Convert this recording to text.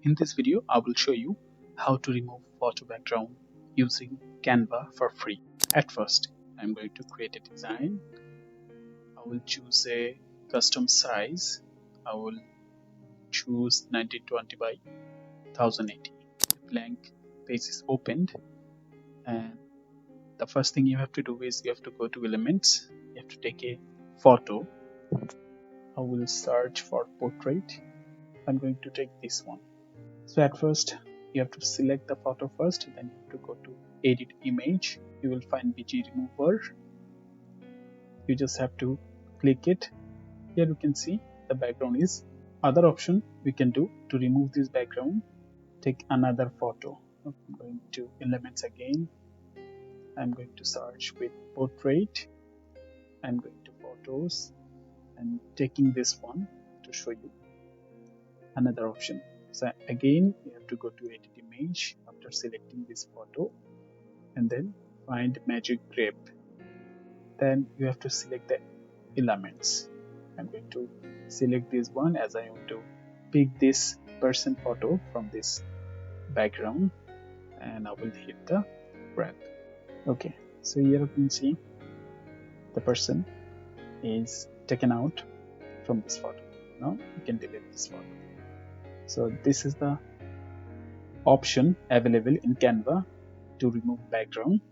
In this video, I will show you how to remove photo background using Canva for free. At first, I'm going to create a design. I will choose a custom size. I will choose 1920 by 1080. The blank page is opened, and the first thing you have to do is you have to go to elements. You have to take a photo. I will search for portrait. I'm going to take this one. So at first you have to select the photo first, then you have to go to edit image. You will find BG remover. You just have to click it. Here you can see the background is. Other option we can do to remove this background, take another photo. I'm going to elements again. I'm going to search with portrait. I'm going to photos and taking this one to show you another option. So again you have to go to edit image after selecting this photo and then find magic grep. Then you have to select the elements. I'm going to select this one as I want to pick this person photo from this background, and I will hit the wrap. Okay, so here you can see the person is taken out from this photo. Now you can delete this photo. So this is the option available in Canva to remove background